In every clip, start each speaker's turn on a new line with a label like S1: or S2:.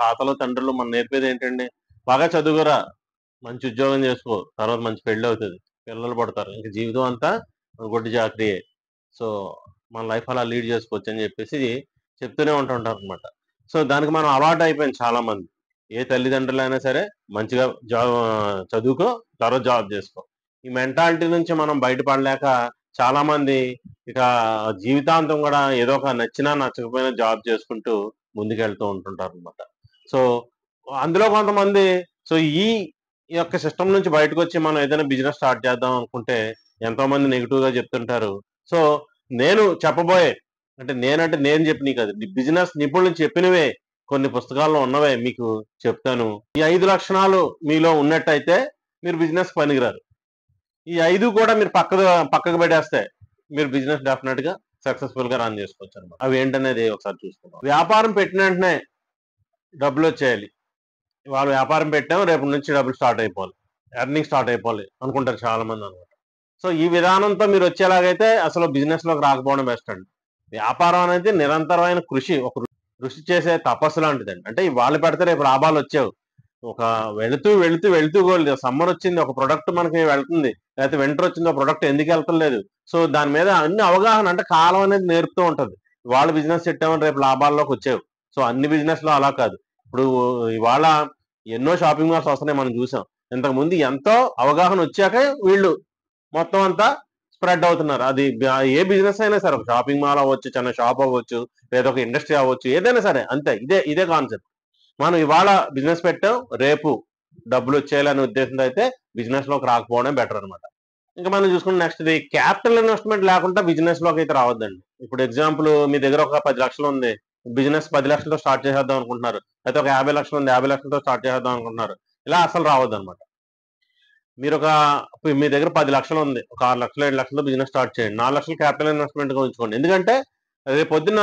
S1: తాతలు తండ్రులు మనం నేర్పేది ఏంటండి, బాగా చదువుకురా, మంచి ఉద్యోగం చేసుకో, తర్వాత మంచి పెళ్లి అవుతుంది, పిల్లలు పడతారు, ఇంకా జీవితం అంతా గొడ్డు చాకరీయే. సో మన లైఫ్ అలా లీడ్ చేసుకోవచ్చు అని చెప్పేసి చెప్తూనే ఉంటుంటారు అనమాట. సో దానికి మనం అలవాటు అయిపోయింది చాలా మంది. ఏ తల్లిదండ్రులైనా సరే మంచిగా జాబ్ చదువుకో, తర్వాత జాబ్ చేసుకో. ఈ మెంటాలిటీ నుంచి మనం బయటపడలేక చాలా మంది ఇక జీవితాంతం కూడా ఏదో ఒక నచ్చినా నచ్చకపోయినా జాబ్ చేసుకుంటూ ముందుకెళ్తూ ఉంటుంటారు అనమాట. సో అందులో కొంతమంది, సో ఈ ఈ యొక్క సిస్టమ్ నుంచి బయటకు వచ్చి మనం ఏదైనా బిజినెస్ స్టార్ట్ చేద్దాం అనుకుంటే ఎంతో మంది నెగిటివ్ గా చెప్తుంటారు. సో నేను చెప్పబోయే, అంటే నేను చెప్పినవి కాదు, బిజినెస్ నిపుణులు చెప్పినవే, కొన్ని పుస్తకాల్లో ఉన్నవే మీకు చెప్తాను. ఈ 5 లక్షణాలు మీలో ఉన్నట్టయితే మీరు బిజినెస్ పనికిరారు. ఈ 5 కూడా మీరు పక్కకు పెట్టేస్తే మీరు బిజినెస్ డెఫినెట్ గా సక్సెస్ఫుల్ గా రన్ చేసుకోవచ్చు అనమాట. అవి ఏంటనేది ఒకసారి చూసుకుందాం. వ్యాపారం పెట్టిన వెంటనే డబ్బులు వచ్చేయాలి. వాళ్ళు వ్యాపారం పెట్టాం, రేపటి నుంచి డబ్బులు స్టార్ట్ అయిపోవాలి, ఎర్నింగ్ స్టార్ట్ అయిపోవాలి అనుకుంటారు చాలా మంది అనమాట. సో ఈ విధానంతో మీరు వచ్చేలాగైతే అసలు బిజినెస్ లోకి రాకపోవడం బెస్ట్ అండి. వ్యాపారం అనేది నిరంతరమైన కృషి, ఒక కృషి చేసే తపస్సు లాంటిదండి. అంటే వాళ్ళు పెడితే రేపు లాభాలు వచ్చేవి. ఒక వెళుతూ వెళుతూ వెళుతూ కూడా సమ్మర్ వచ్చింది, ఒక ప్రొడక్ట్ మనకి వెళ్తుంది, లేకపోతే వింటర్ వచ్చింది, ఒక ప్రొడక్ట్ ఎందుకు వెళ్తలేదు. సో దాని మీద అన్ని అవగాహన, అంటే కాలం అనేది నేర్పుతూ ఉంటది. ఇవాళ బిజినెస్ పెట్టామని రేపు లాభాల్లోకి వచ్చేవి. సో అన్ని బిజినెస్ లో అలా కాదు. ఇప్పుడు ఇవాళ ఎన్నో షాపింగ్ మాల్స్ వస్తున్నాయి, మనం చూసాం. ఇంతకు ముందు ఎంతో అవగాహన వచ్చాకే వీళ్ళు మొత్తం అంతా స్ప్రెడ్ అవుతున్నారు. అది ఏ బిజినెస్ అయినా సరే, ఒక షాపింగ్ మాల్ అవ్వచ్చు, చిన్న షాప్ అవ్వచ్చు, లేదా ఒక ఇండస్ట్రీ అవ్వచ్చు, ఏదైనా సరే అంతే. ఇదే కాన్సెప్ట్. మనం ఇవాళ బిజినెస్ పెట్టాం, రేపు డబ్బులు వచ్చేయాలనే ఉద్దేశంతో అయితే బిజినెస్ లోకి రాకపోవడం బెటర్ అనమాట. ఇంకా మనం చూసుకుంటే నెక్స్ట్ ఇది క్యాపిటల్ ఇన్వెస్ట్మెంట్ లేకుండా బిజినెస్ లోకి అయితే రావద్దండి. ఇప్పుడు ఎగ్జాంపుల్ మీ దగ్గర ఒక 10 లక్షలు ఉంది, బిజినెస్ 10 లక్షలతో స్టార్ట్ చేసేద్దాం అనుకుంటున్నారు. అయితే ఒక 50 లక్షలు ఉంది, 50 లక్షలతో స్టార్ట్ చేసేద్దాం అనుకుంటున్నారు. ఇలా అసలు రావద్దు అనమాట. మీరు మీ దగ్గర 10 లక్షలు ఉంది, ఒక 6 లక్షలు 7 లక్షలతో బిజినెస్ స్టార్ట్ చేయండి. 4 లక్షలు క్యాపిటల్ ఇన్వెస్ట్మెంట్ గా ఉంచుకోండి. ఎందుకంటే రేపు పొద్దున్న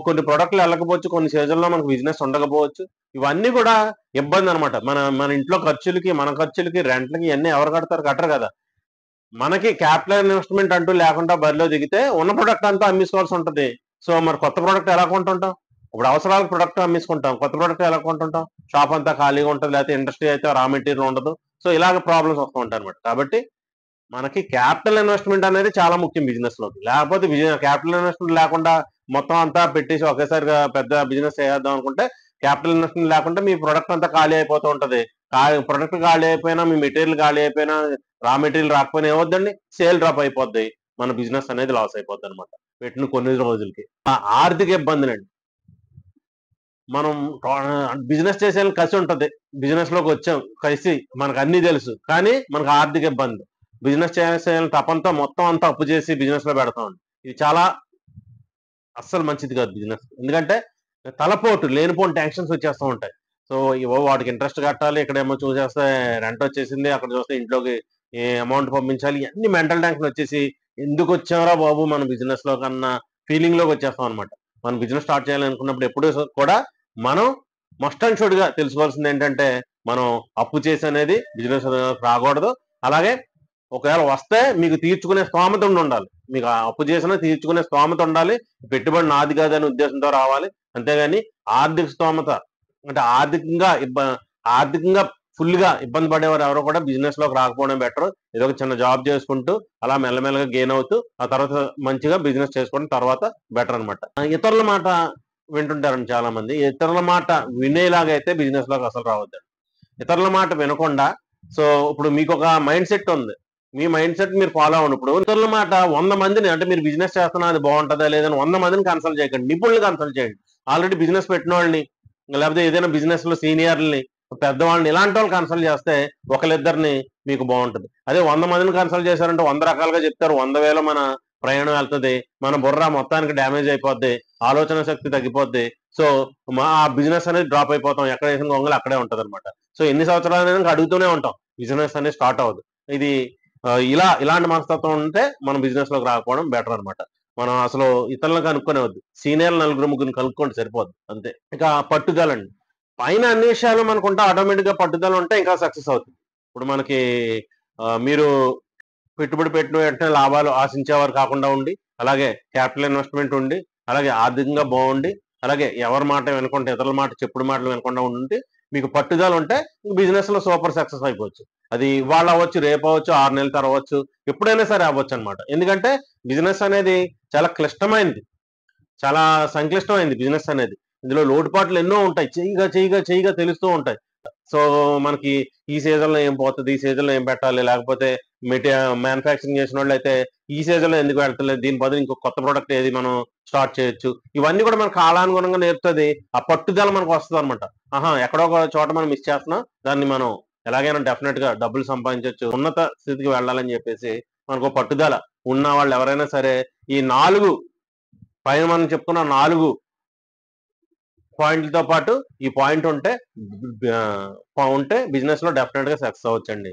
S1: కొన్ని ప్రొడక్ట్లు వెళ్ళకపోవచ్చు, కొన్ని సీజన్లో మనకు బిజినెస్ ఉండకపోవచ్చు. ఇవన్నీ కూడా ఇబ్బంది అనమాట. మన మన ఇంట్లో ఖర్చులకి, మన ఖర్చులకి, రెంట్లకి ఇవన్నీ ఎవరు కడతారు? కట్టరు కదా. మనకి క్యాపిటల్ ఇన్వెస్ట్మెంట్ అంటూ లేకుండా బరిలో దిగితే ఉన్న ప్రొడక్ట్ అంతా అమ్మేసుకోవాల్సి ఉంటది. సో మరి కొత్త ప్రొడక్ట్ ఎలా కొంటుంటాం? ఇప్పుడు అవసరాలకు ప్రొడక్ట్ అమ్మేసుకుంటాం, కొత్త ప్రొడక్ట్ ఎలా కొంటుంటాం? షాప్ అంతా ఖాళీగా ఉంటుంది, లేకపోతే ఇండస్ట్రీ అయితే రా మెటీరియల్ ఉండదు. సో ఇలాగ ప్రాబ్లమ్స్ వస్తూ ఉంటాయి అనమాట. కాబట్టి మనకి క్యాపిటల్ ఇన్వెస్ట్మెంట్ అనేది చాలా ముఖ్యం బిజినెస్ లోకి. లేకపోతే క్యాపిటల్ ఇన్వెస్ట్మెంట్ లేకుండా మొత్తం అంతా పెట్టేసి ఒకేసారిగా పెద్ద బిజినెస్ చేద్దాం అనుకుంటే, క్యాపిటల్ ఇన్వెస్ట్మెంట్ లేకుండా మీ ప్రొడక్ట్ అంతా ఖాళీ అయిపోతూ ఉంటది. ప్రొడక్ట్ ఖాళీ అయిపోయినా, మీ మెటీరియల్ ఖాళీ అయిపోయినా, రా మెటీరియల్ రాకపోయినా ఏమవుద్దండి? సేల్ డ్రాప్ అయిపోద్ది, మన బిజినెస్ అనేది లాస్ అయిపోద్ది అనమాట పెట్టిన కొన్ని రోజులకి. ఆర్థిక ఇబ్బందులండి. మనం బిజినెస్ చేసే కసి ఉంటది. బిజినెస్ లోకి వచ్చాం, కసి మనకు అన్ని తెలుసు, కానీ మనకు ఆర్థిక ఇబ్బంది. బిజినెస్ చేసేయాలని తపంతో మొత్తం అంతా అప్పు చేసి బిజినెస్ లో పెడతాం. ఇది చాలా అస్సలు మంచిది కాదు బిజినెస్. ఎందుకంటే తలపోటు, లేనిపోని టెన్షన్స్ వచ్చేస్తూ ఉంటాయి. సో ఇవో వాటికి ఇంట్రెస్ట్ కట్టాలి, ఇక్కడేమో చూసేస్తే రెంట్ వచ్చేసింది, అక్కడ చూస్తే ఇంట్లోకి ఏ అమౌంట్ పంపించాలి, అన్ని మెంటల్ టెన్షన్ వచ్చేసి ఎందుకు వచ్చామరా బాబు మన బిజినెస్ లో కన్నా ఫీలింగ్ లోకి వచ్చేస్తాం అనమాట. మనం బిజినెస్ స్టార్ట్ చేయాలనుకున్నప్పుడు ఎప్పుడు కూడా మనం మస్ట్ అండ్ షుడ్ గా తెలుసుకోవాల్సింది ఏంటంటే, మనం అప్పు చేసి అనేది బిజినెస్ రాకూడదు. అలాగే ఒకవేళ వస్తే మీకు తీర్చుకునే స్తోమత ఉండాలి. మీకు ఆ అప్పు చేసినా తీర్చుకునే స్తోమత ఉండాలి. పెట్టుబడి నాది కాదనే ఉద్దేశంతో రావాలి. అంతేగాని ఆర్థిక స్తోమత, అంటే ఆర్థికంగా ఫుల్ గా ఇబ్బంది పడేవారు ఎవరో కూడా బిజినెస్ లోకి రాకపోవడం బెటర్. ఏదో ఒక చిన్న జాబ్ చేసుకుంటూ అలా మెల్లమెల్లగా గెయిన్ అవుతూ ఆ తర్వాత మంచిగా బిజినెస్ చేసుకోవడం తర్వాత బెటర్ అనమాట. ఇతరుల మాట వింటుంటారండి చాలా మంది. ఇతరుల మాట వినేలాగైతే బిజినెస్ లోకి అసలు రావద్దండి. ఇతరుల మాట వినకుండా, సో ఇప్పుడు మీకు ఒక మైండ్ సెట్ ఉంది, మీ మైండ్ సెట్ మీరు ఫాలో అవ్వనప్పుడు ఇతరుల మాట 100 మందిని, అంటే మీరు బిజినెస్ చేస్తున్నా అది బాగుంటుందా లేదని 100 మందిని కన్సల్ట్ చేయకండి, నిపుణులు కన్సల్ట్ చేయండి. ఆల్రెడీ బిజినెస్ పెట్టిన వాళ్ళని, లేకపోతే ఏదైనా బిజినెస్ లో సీనియర్లని, పెద్దవాళ్ళని, ఇలాంటి వాళ్ళు కన్సల్ట్ చేస్తే ఒకళ్ళిద్దరిని మీకు బాగుంటుంది. అదే 100 మందిని కన్సల్ట్ చేశారంటే 100 రకాలుగా చెప్తారు, 100,000 మన ప్రయాణం వెళ్తుంది, మన బుర్ర మొత్తానికి డ్యామేజ్ అయిపోద్ది, ఆలోచన శక్తి తగ్గిపోద్ది. సో ఆ బిజినెస్ అనేది డ్రాప్ అయిపోతాం, ఎక్కడ వేసిన గొంగలు అక్కడే ఉంటది అనమాట. సో ఎన్ని సంవత్సరాలు అడుగుతూనే ఉంటాం, బిజినెస్ అనేది స్టార్ట్ అవ్వదు. ఇది ఇలాంటి మనస్తత్వం ఉంటే మనం బిజినెస్ లోకి రాకపోవడం బెటర్ అనమాట. మనం అసలు ఇతరులను కనుక్కునే వద్దు, సీనియర్ నలుగురు ముగ్గురు కనుక్కోండి సరిపోద్ది అంతే. ఇక పట్టుదల అండి. పైన అన్ని విషయాలు మనకుంటే ఆటోమేటిక్ గా పట్టుదల ఉంటే ఇంకా సక్సెస్ అవుతుంది. ఇప్పుడు మనకి మీరు పెట్టుబడి పెట్టిన వెంటనే లాభాలు ఆశించేవారు కాకుండా ఉండి, అలాగే క్యాపిటల్ ఇన్వెస్ట్మెంట్ ఉండి, అలాగే ఆర్థికంగా బాగుండి, అలాగే ఎవరి మాట వినకుండా, ఇతరుల మాట, చెప్పుడు మాటలు వినకుండా ఉంటే, మీకు పట్టుదల ఉంటే బిజినెస్ లో సూపర్ సక్సెస్ అయిపోవచ్చు. అది ఇవాళ అవ్వచ్చు, రేపు అవ్వచ్చు, 6 నెలల తర్వాత అవ్వచ్చు, ఎప్పుడైనా సరే అవ్వచ్చు అనమాట. ఎందుకంటే బిజినెస్ అనేది చాలా క్లిష్టమైనది, చాలా సంక్లిష్టమైంది బిజినెస్ అనేది. ఇందులో లోటుపాట్లు ఎన్నో ఉంటాయి. చేయగా తెలుస్తూ ఉంటాయి. సో మనకి ఈ సీజన్ లో ఏం పోతుంది, ఈ సీజన్ లో ఏం పెట్టాలి, లేకపోతే మ్యానుఫ్యాక్చరింగ్ చేసిన వాళ్ళు అయితే ఈ సీజన్ లో ఎందుకు పెడతలేదు, దీని బదులు ఇంకో కొత్త ప్రోడక్ట్ ఏది మనం స్టార్ట్ చేయొచ్చు. ఇవన్నీ కూడా మనకు కాలానుగుణంగా నేర్పుతుంది. ఆ పట్టుదల మనకు వస్తుంది అనమాట. ఆహా, ఎక్కడో ఒక చోట మనం మిస్ చేస్తున్నాం, దాన్ని మనం ఎలాగైనా డెఫినెట్ గా డబ్బులు సంపాదించవచ్చు, ఉన్నత స్థితికి వెళ్ళాలని చెప్పేసి మనకు ఒక పట్టుదల ఉన్న వాళ్ళు ఎవరైనా సరే ఈ 4 పైన మనం చెప్పుకున్న 4 పాయింట్లతో పాటు ఈ పాయింట్ ఉంటే బిజినెస్ లో డెఫినెట్ గా సక్సెస్ అవ్వచ్చండి.